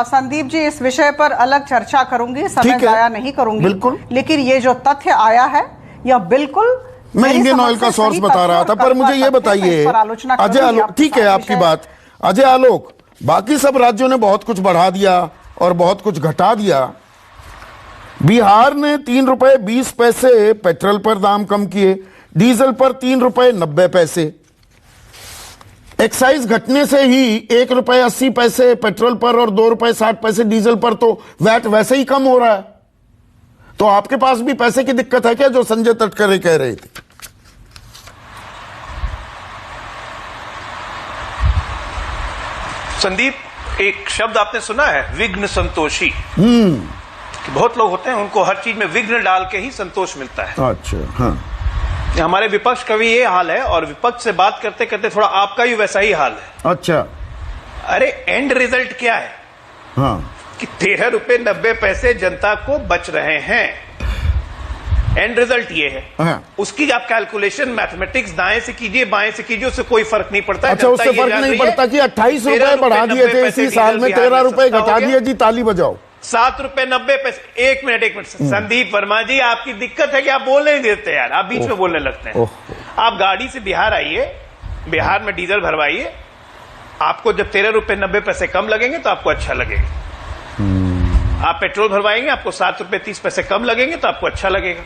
संदीप जी इस विषय पर अलग चर्चा करूंगी, समय जाया नहीं करूंगी बिल्कुल। लेकिन ये जो तथ्य आया है यह बिल्कुल, मैं इंडियन ऑयल का सोर्स बता रहा था। पर मुझे ये बताइए अजय आलोक, ठीक है आपकी बात अजय आलोक, बाकी सब राज्यों ने बहुत कुछ बढ़ा दिया और बहुत कुछ घटा दिया। बिहार ने ₹3.20 पेट्रोल पर दाम कम किए, डीजल पर ₹3.90। एक्साइज घटने से ही ₹1.80 पेट्रोल पर और ₹2.60 डीजल पर, तो वैट वैसे ही कम हो रहा है। तो आपके पास भी पैसे की दिक्कत है क्या, जो संजय तटकरे कह रहे थे? संदीप, एक शब्द आपने सुना है, विघ्न संतोषी। कि बहुत लोग होते हैं उनको हर चीज में विघ्न डाल के ही संतोष मिलता है। अच्छा, हाँ। हमारे विपक्ष का भी ये हाल है, और विपक्ष से बात करते करते थोड़ा आपका भी वैसा ही हाल है। अच्छा। अरे एंड रिजल्ट क्या है? हाँ। कि ₹13.90 जनता को बच रहे हैं। एंड रिजल्ट ये है। हाँ। उसकी आप कैलकुलेशन मैथमेटिक्स दाएं से कीजिए बाएं से कीजिए, उससे कोई फर्क नहीं पड़ता। अच्छा, उससे फर्क नहीं पड़ता कि ₹28 बढ़ा दिए थे इसी साल में, ₹13 घटा दिए जी, ताली बजाओ। ₹7.90। एक मिनट संदीप वर्मा जी, आपकी दिक्कत है कि आप बोलने नहीं देते यार, आप बीच में बोलने लगते हैं। आप गाड़ी से बिहार आइए, बिहार में डीजल भरवाइए, आपको जब ₹13.90 कम लगेंगे तो आपको अच्छा लगेगा। आप पेट्रोल भरवाएंगे, आपको ₹7.30 कम लगेंगे तो आपको अच्छा लगेगा।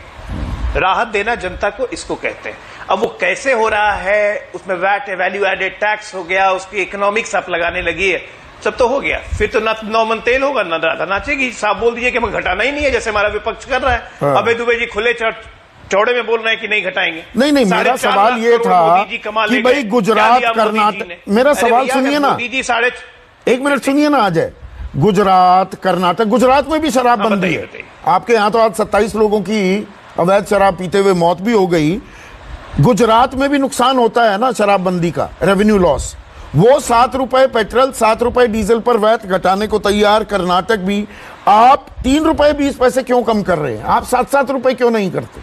राहत देना जनता को, इसको कहते हैं। अब वो कैसे हो रहा है, उसमें वैट, वैल्यू एडेड टैक्स हो गया, उसकी इकोनॉमिक्स आप लगाने लगी है, सब तो हो गया। फिर तो ना नौमन तेल होगा ना राधा नाचेगी। साफ बोल दीजिए कि हमें घटाना ही नहीं है, जैसे हमारा विपक्ष कर रहा है। हाँ। अभय दुबे जी खुले चौड़े में बोल रहे हैं कि नहीं घटाएंगे। नहीं, मेरा सवाल ये था कि भाई गुजरात, कर्नाटक, मेरा सवाल सुनिए ना, मोदी जी 1 मिनट सुनिए ना अजय। गुजरात, कर्नाटक, गुजरात में भी शराब बंदी है। आपके यहाँ तो आज 27 लोगों की अवैध शराब पीते हुए मौत भी हो गई। गुजरात में भी नुकसान होता है ना शराबबंदी का, रेवेन्यू लॉस। वो ₹7 पेट्रोल, ₹7 डीजल पर वैट घटाने को तैयार, कर्नाटक भी। आप ₹3.20 क्यों कम कर रहे हैं? आप ₹7 क्यों नहीं करते?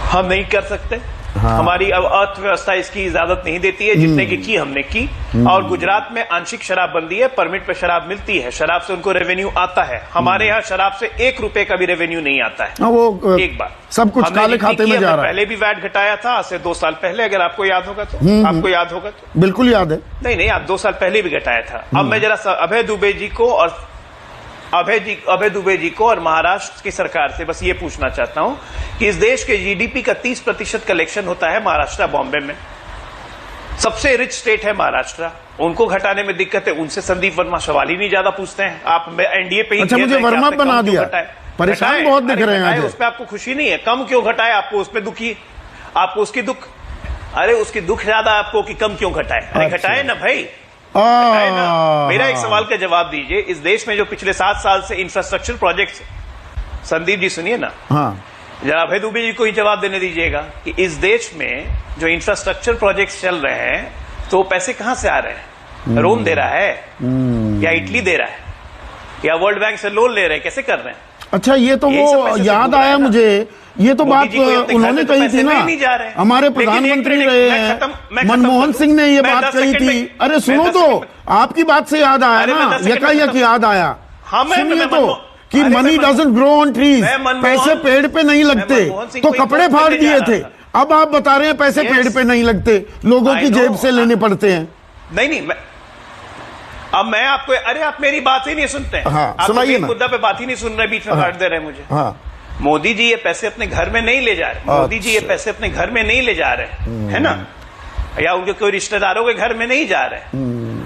हम नहीं कर सकते। हाँ। हमारी अब अर्थव्यवस्था इसकी इजाजत नहीं देती है, जितने की हमने की। और गुजरात में आंशिक शराबबंदी है, परमिट पे शराब मिलती है, शराब से उनको रेवेन्यू आता है। हमारे यहाँ शराब से ₹1 का भी रेवेन्यू नहीं आता है। वो एक बार सब कुछ काले खाते में जा रहा है। पहले भी वैट घटाया था, आज से 2 साल पहले, अगर आपको याद होगा तो। आपको याद होगा तो? बिल्कुल याद है। नहीं, आप 2 साल पहले भी घटाया था। अब मैं जरा अभय दुबे जी को और अभय दुबे जी को और महाराष्ट्र की सरकार से बस ये पूछना चाहता हूं कि इस देश के जीडीपी का 30% कलेक्शन होता है महाराष्ट्र, बॉम्बे में। सबसे रिच स्टेट है महाराष्ट्र, उनको घटाने में दिक्कत है। उनसे संदीप वर्मा सवाल ही नहीं ज्यादा पूछते हैं। आप एनडीए पे ही अच्छा, मुझे वर्मा बना दिया, परेशान बहुत दिख रहे हैं। उस पर आपको खुशी नहीं है? कम क्यों घटाए? आपको उस पर दुखी, आपको उसकी दुख, अरे उसकी दुख ज्यादा आपको कि कम क्यों घटाए? अरे घटाए ना भाई, मेरा एक सवाल का जवाब दीजिए। इस देश में जो पिछले 7 साल से इंफ्रास्ट्रक्चर प्रोजेक्ट्स, संदीप जी सुनिए ना, जरा अभय दुबे जी को ही जवाब देने दीजिएगा कि इस देश में जो इंफ्रास्ट्रक्चर प्रोजेक्ट्स चल रहे हैं तो पैसे कहां से आ रहे हैं? रोम दे रहा है या इटली दे रहा है या वर्ल्ड बैंक से लोन ले रहे हैं? कैसे कर रहे हैं? अच्छा, ये तो वो याद आया मुझे, ये तो बात उन्होंने कही थी ना, हमारे प्रधानमंत्री रहे हैं मनमोहन सिंह ने ये बात कही थी। अरे सुनो तो, आपकी बात से याद आया ना, यकायक याद आया। सुनिए तो, कि अरे money doesn't grow on trees, मैं मनमोहन- पैसे पेड़ पे नहीं लगते, मनमोहन सिंह तो को कपड़े एक फाड़ ले जा दिए रहा थे। था। अब आप बता रहे हैं पैसे Yes. पेड़ पे नहीं लगते, लोगों I की know. जेब से लेने पड़ते हैं। नहीं अब मैं आपको, अरे आप मेरी बात ही नहीं सुनते हैं। हाँ, आप सुनाइए एक ना। मुद्दा पे बात ही नहीं सुन रहे, बीच में काट दे रहे हैं मुझे। हाँ, मोदी जी ये पैसे अपने घर में नहीं ले जा रहे, मोदी जी ये पैसे अपने घर में नहीं ले जा रहे, है ना, या उनके कोई रिश्तेदारों के घर में नहीं जा रहे।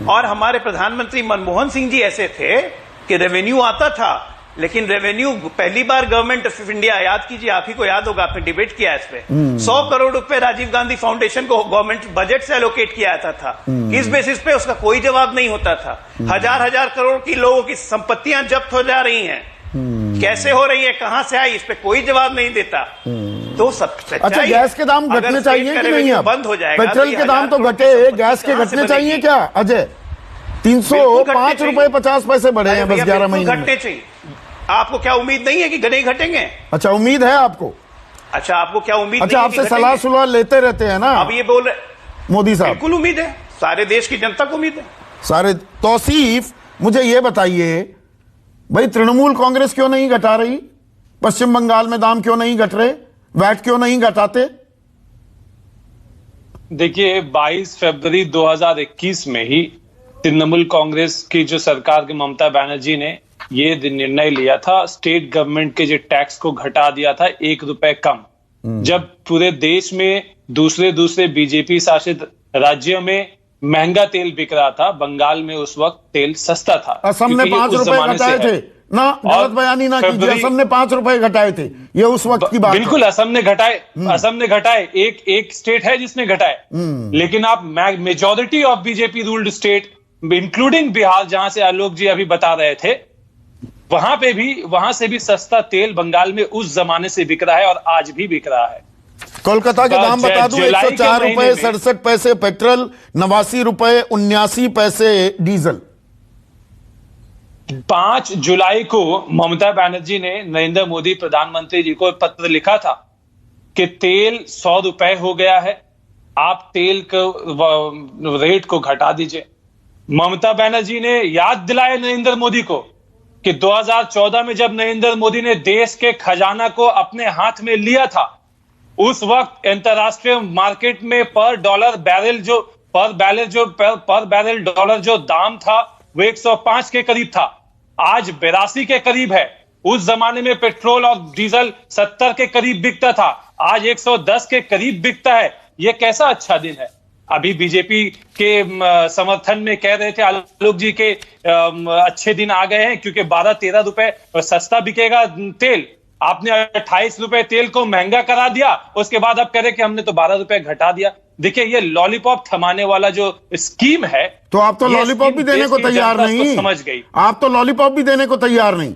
और हमारे प्रधानमंत्री मनमोहन सिंह जी ऐसे थे कि रेवेन्यू आता था, लेकिन रेवेन्यू पहली बार गवर्नमेंट ऑफ इंडिया, याद कीजिए, आप ही को याद होगा, आपने डिबेट किया इस पे, 100 करोड़ रुपए राजीव गांधी फाउंडेशन को गवर्नमेंट बजट से एलोकेट किया जाता था। किस बेसिस पे, उसका कोई जवाब नहीं होता था। हजार करोड़ की लोगों की संपत्तियां जब्त हो जा रही हैं, कैसे हो रही है, कहां से आई, इस पे कोई जवाब नहीं देता। तो सब अच्छा, गैस के दाम घटने चाहिए कि नहीं? अब बंद हो जाएगा, पेट्रोल के दाम तो घटे, गैस के घटने चाहिए क्या अजय? 305 रुपए 50 पैसे बढ़े हैं बस 11 महीने में। घटने चाहिए। आपको क्या उम्मीद नहीं है कि नहीं घटेंगे? अच्छा, उम्मीद है आपको? अच्छा, आपको क्या उम्मीद? अच्छा, नहीं आपसे सलाह सुलह लेते रहते हैं ना अब ये बोल रहे मोदी साहब? बिल्कुल उम्मीद है, सारे देश की जनता को उम्मीद है। सारे तौसीफ, मुझे ये बताइए भाई, तृणमूल कांग्रेस क्यों नहीं घटा रही? पश्चिम बंगाल में दाम क्यों नहीं घट रहे? वैट क्यों नहीं घटाते? देखिए, 22 फरवरी 2021 में ही तृणमूल कांग्रेस की जो सरकार की ममता बनर्जी ने ये निर्णय लिया था, स्टेट गवर्नमेंट के जो टैक्स को घटा दिया था 1 रुपए कम। जब पूरे देश में दूसरे बीजेपी शासित राज्यों में महंगा तेल बिक रहा था, बंगाल में उस वक्त तेल सस्ता था। असम ने 5 रुपए घटाए थे ना, गलत बयानी ना कीजिए, असम ने 5 रुपए घटाए थे, ये उस वक्त की बात। बिल्कुल, असम ने घटाए, एक स्टेट है जिसने घटाए, लेकिन आप majority of BJP ruled state including Bihar, जहां से आलोक जी अभी बता रहे थे, वहां से भी सस्ता तेल बंगाल में उस जमाने से बिक रहा है और आज भी बिक रहा है। कोलकाता के दाम बता दूं, 104 रुपए 67 पैसे पेट्रोल, 89 रुपए 79 पैसे डीजल। 5 जुलाई को ममता बनर्जी ने नरेंद्र मोदी प्रधानमंत्री जी को पत्र लिखा था कि तेल 100 रुपए हो गया है, आप तेल को रेट को घटा दीजिए। ममता बनर्जी ने याद दिलाया नरेंद्र मोदी को कि 2014 में जब नरेंद्र मोदी ने देश के खजाना को अपने हाथ में लिया था, उस वक्त अंतरराष्ट्रीय मार्केट में पर बैरल डॉलर जो दाम था वो 105 के करीब था, आज 82 के करीब है। उस जमाने में पेट्रोल और डीजल 70 के करीब बिकता था, आज 110 के करीब बिकता है। ये कैसा अच्छा दिन है? अभी बीजेपी के समर्थन में कह रहे थे आलोक जी के अच्छे दिन आ गए हैं क्योंकि 12-13 रुपए सस्ता बिकेगा तेल। आपने 28 रुपए तेल को महंगा करा दिया, उसके बाद अब कह रहे कि हमने तो 12 रुपए घटा दिया। देखिए, ये लॉलीपॉप थमाने वाला जो स्कीम है, तो आप तो लॉलीपॉप भी देने को तैयार नहीं, समझ गई। आप तो लॉलीपॉप भी देने को तैयार नहीं।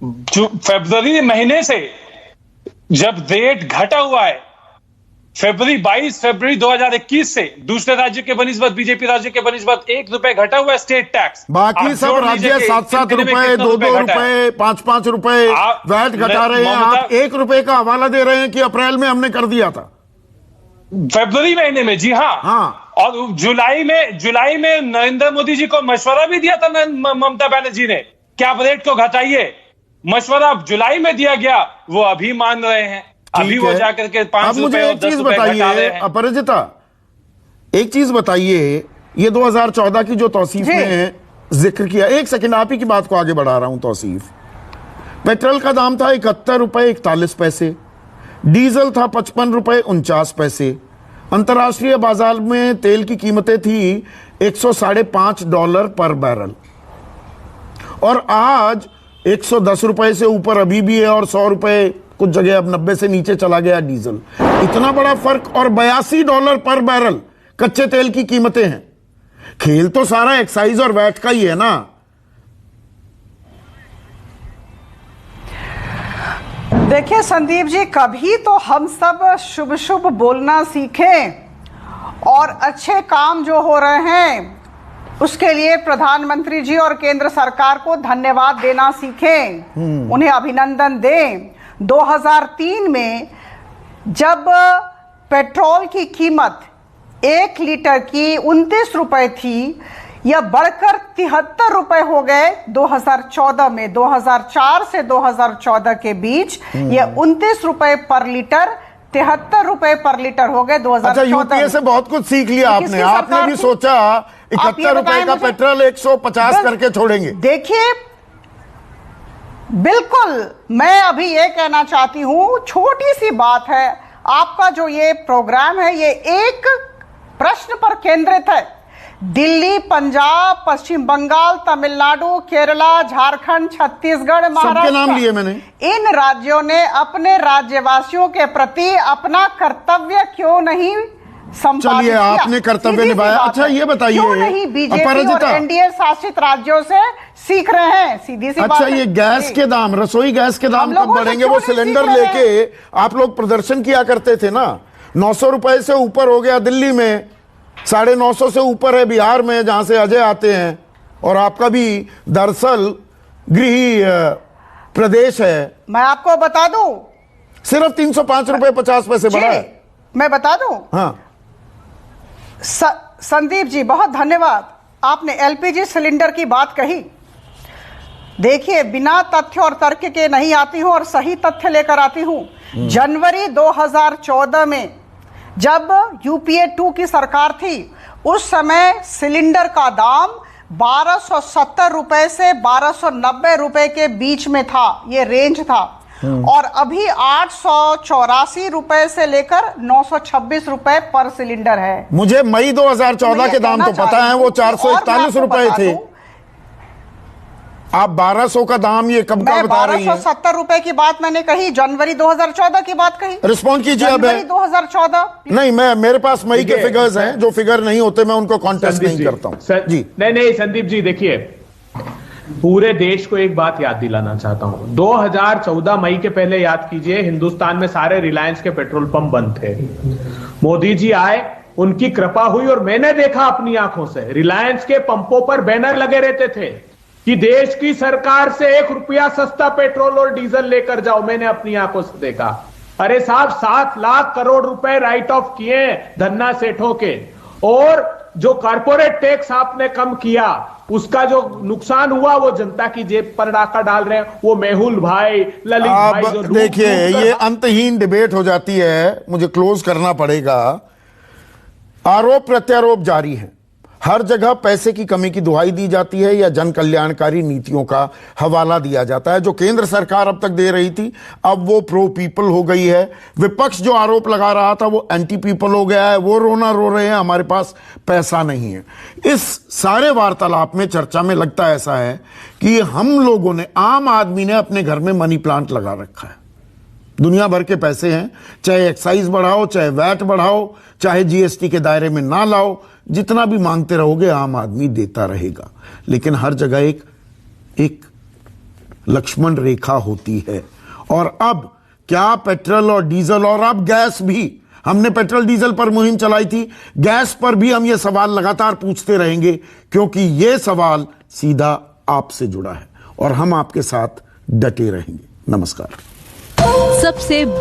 जो फरवरी महीने से जब रेट घटा हुआ है, 22 फरवरी 2021 से दूसरे राज्य के बनिस्बत, बीजेपी राज्य के बनिस्बत 1 रुपए घटा हुआ है स्टेट टैक्स। बाकी सब राज्य 7-7 रुपए, 2-2 रुपए, 5-5 रुपए वैट घटा रहे हैं। आप 1 रुपए का हवाला दे रहे हैं कि अप्रैल में हमने कर दिया था, फरवरी महीने में। जी हाँ। और जुलाई में नरेंद्र मोदी जी को मशवरा भी दिया था ममता बनर्जी ने कि आप रेट को घटाइए। मशवरा जुलाई में दिया गया, वो अभी मान रहे हैं, अभी वो जाकर के 5 रुपए और 10 रुपए घटा रहे हैं। अपराजिता, एक चीज बताइए, ये 2014 की जो तौसीफ ने जिक्र किया, एक सेकंड आप ही की बात को आगे बढ़ा रहा हूं। तौसीफ, पेट्रोल का दाम था 71 रुपए 41 पैसे, डीजल था 55 रुपए 49 पैसे, अंतर्राष्ट्रीय बाजार में तेल की कीमतें थी $105.5 पर बैरल, और आज 110 रुपए से ऊपर अभी भी है, और 100 रुपए कुछ जगह अब 90 से नीचे चला गया डीजल। इतना बड़ा फर्क, और $82 पर बैरल कच्चे तेल की कीमतें हैं। खेल तो सारा एक्साइज और वैट का ही है ना। देखिए संदीप जी, कभी तो हम सब शुभ शुभ बोलना सीखें और अच्छे काम जो हो रहे हैं उसके लिए प्रधानमंत्री जी और केंद्र सरकार को धन्यवाद देना सीखें, उन्हें अभिनंदन दें। 2003 में जब पेट्रोल की कीमत 1 लीटर की 29 रुपए थी, यह बढ़कर 73 रुपए हो गए 2014 में। 2004 से 2014 के बीच यह 29 रुपए पर लीटर 73 रुपए पर लीटर हो गए 2014। अच्छा, यूपीए से बहुत कुछ सीख लिया आपने। आपने भी सोचा 71 रुपए का पेट्रोल 150 करके छोड़ेंगे। देखिए, बिल्कुल मैं अभी ये कहना चाहती हूं, छोटी सी बात है, आपका जो ये प्रोग्राम है ये एक प्रश्न पर केंद्रित है। दिल्ली, पंजाब, पश्चिम बंगाल, तमिलनाडु, केरला, झारखंड, छत्तीसगढ़, महाराष्ट्र, सबके नाम लिए मैंने। इन राज्यों ने अपने राज्यवासियों के प्रति अपना कर्तव्य क्यों नहीं संपादित चलिए, किया? आपने कर्तव्य निभाया। अच्छा, ये बताइए, क्यों नहीं बीजेपी और अपराजिता, एनडीए शासित राज्यों से सीख रहे हैं? सीधी सी बात अच्छा, है। ये गैस के दाम, रसोई गैस के दाम कब लोगों से बढ़ेंगे? क्यों वो नहीं सिलेंडर सीख रहे हैं? लेके आप लोग प्रदर्शन किया करते थे ना। 900 रुपए से ऊपर हो गया दिल्ली में, 950 से ऊपर है बिहार में, जहां से अजय आते हैं। और आपका भी दरअसल गृह प्रदेश है। मैं आपको बता दूं, सिर्फ 305 रुपए 50 पैसे बढ़ा है। मैं बता दूं, हाँ, संदीप जी बहुत धन्यवाद, आपने एलपीजी सिलेंडर की बात कही। देखिए, बिना तथ्य और तर्क के नहीं आती हूं और सही तथ्य लेकर आती हूं। जनवरी 2014 में जब यूपीए 2 की सरकार थी, उस समय सिलेंडर का दाम 1270 रुपए से 1290 रुपए के बीच में था, ये रेंज था। और अभी 884 रुपए से लेकर 926 रुपए पर सिलेंडर है। मुझे मई 2014 के दाम तो पता है, वो 441 रुपए थे। आप 1200 का दाम ये कब का बता रही हैं? 1270 रुपए की बात मैंने कही, जनवरी 2014 की बात कही। रिस्पॉन्ड कीजिए। अब जनवरी 2014 नहीं, मेरे पास मई के फिगर्स हैं, जो फिगर नहीं होते मैं उनको कॉन्टेस्ट नहीं करता हूं जी। नहीं संदीप जी, देखिए, पूरे देश को एक बात याद दिलाना चाहता हूं। 2014 मई के पहले याद कीजिए, हिंदुस्तान में सारे रिलायंस के पेट्रोल पंप बंद थे। मोदी जी आए, उनकी कृपा हुई और मैंने देखा अपनी आंखों से, रिलायंस के पंपों पर बैनर लगे रहते थे कि देश की सरकार से 1 रुपया सस्ता पेट्रोल और डीजल लेकर जाओ। मैंने अपनी आंखों से देखा। अरे साहब, 7 लाख करोड़ रुपए राइट ऑफ किए धन्ना सेठों के, और जो कॉर्पोरेट टैक्स आपने कम किया, उसका जो नुकसान हुआ वो जनता की जेब पर डाका डाल रहे हैं वो मेहुल भाई, ललित भाई। जो देखिए, ये अंतहीन डिबेट हो जाती है, मुझे क्लोज करना पड़ेगा। आरोप प्रत्यारोप जारी है, हर जगह पैसे की कमी की दुहाई दी जाती है या जन कल्याणकारी नीतियों का हवाला दिया जाता है। जो केंद्र सरकार अब तक दे रही थी, अब वो प्रो पीपल हो गई है। विपक्ष जो आरोप लगा रहा था वो एंटी पीपल हो गया है। वो रोना रो रहे हैं, हमारे पास पैसा नहीं है। इस सारे वार्तालाप में, चर्चा में लगता ऐसा है कि हम लोगों ने, आम आदमी ने अपने घर में मनी प्लांट लगा रखा है। दुनिया भर के पैसे हैं, चाहे एक्साइज बढ़ाओ, चाहे वैट बढ़ाओ, चाहे जीएसटी के दायरे में ना लाओ, जितना भी मांगते रहोगे आम आदमी देता रहेगा। लेकिन हर जगह एक लक्ष्मण रेखा होती है। और अब क्या पेट्रोल और डीजल, और अब गैस भी, हमने पेट्रोल डीजल पर मुहिम चलाई थी, गैस पर भी हम ये सवाल लगातार पूछते रहेंगे, क्योंकि ये सवाल सीधा आपसे जुड़ा है और हम आपके साथ डटे रहेंगे। नमस्कार। सबसे बड़ा